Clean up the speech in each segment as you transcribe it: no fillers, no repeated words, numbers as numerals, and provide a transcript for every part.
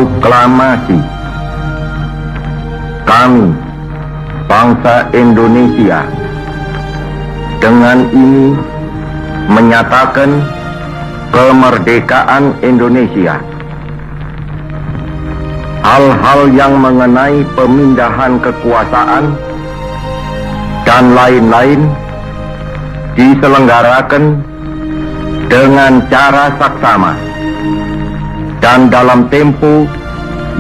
Proklamasi. Kami, bangsa Indonesia, dengan ini menyatakan kemerdekaan Indonesia. Hal-hal yang mengenai pemindahan kekuasaan dan lain-lain diselenggarakan dengan cara saksama dan dalam tempo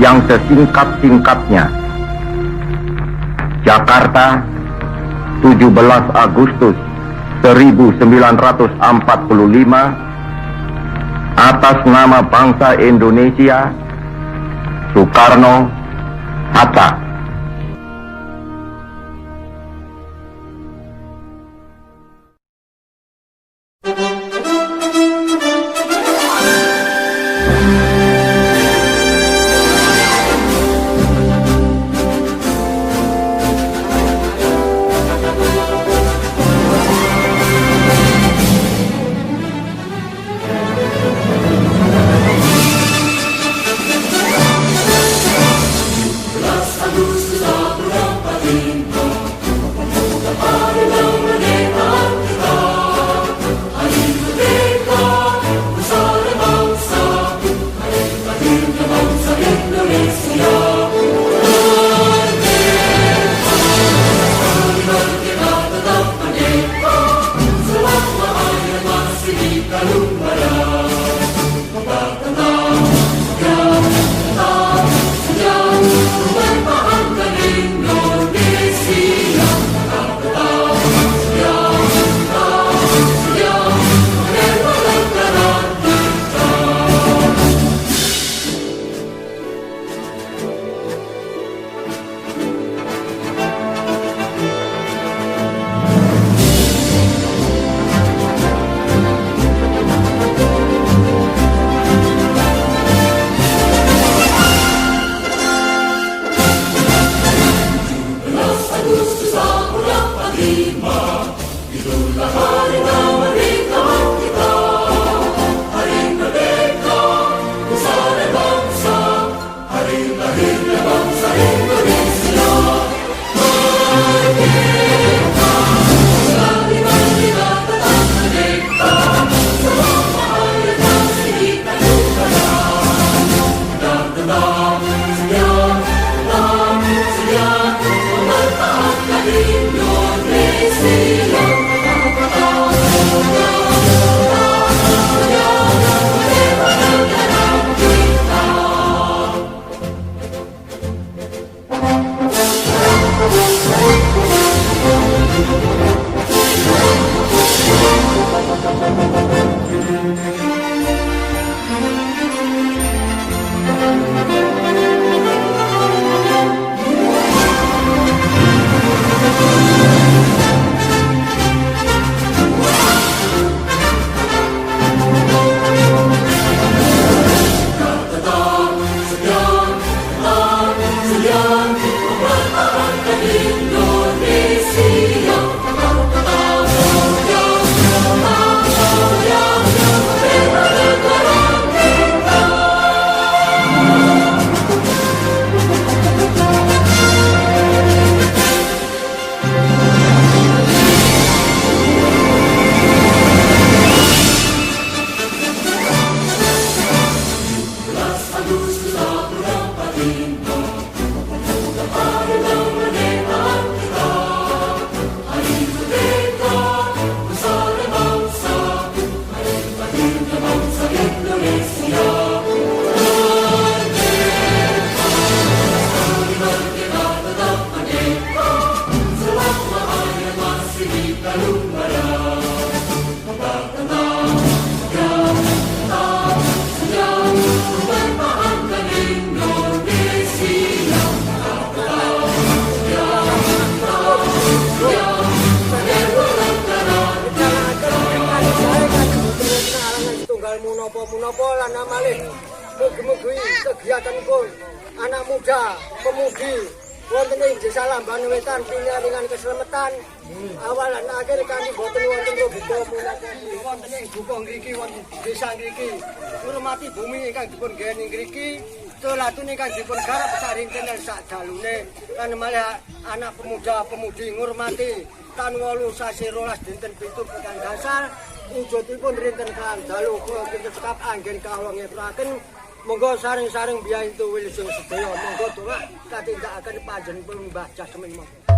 yang sesingkat-singkatnya. Jakarta, 17 Agustus 1945, atas nama bangsa Indonesia, Soekarno-Hatta. Mugi-mugi kegiatanipun anak muda, pemudi wonten ing Desa Lamban Wetan pinangan keselamatan awalan akhir kanthi boten wonten robita munaken wonten ing buka ngriki wonten desa ngriki ngurmati bumi ingkang dipun geni ngriki Tulatun ingkang dipun garap sarinten sak dalune lan malah anak pemuda-pemudi ngurmati tan 8 sasi 12 dinten 7 pekan dasar wujudipun rinten kan dalu pinten sekap anggen kawula ngeturaken monggo saring-saring biyantu wilujeng sedaya monggo donga katindakaken panjenenganipun Mbah Jasmin monggo.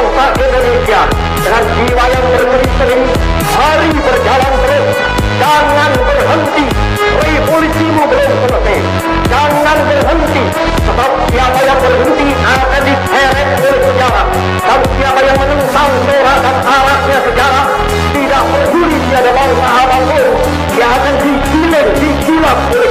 bangsa Indonesia dengan jiwa yang berseri-seri. Mari berjalan terus, jangan berhenti. Revolusimu belum selesai, jangan berhenti. Sebab siapa yang berhenti akan diseret oleh sejarah. Dan siapa yang menentang merah dan alatnya sejarah, tidak peduli dia ada bangsa apapun, dia akan disilap oleh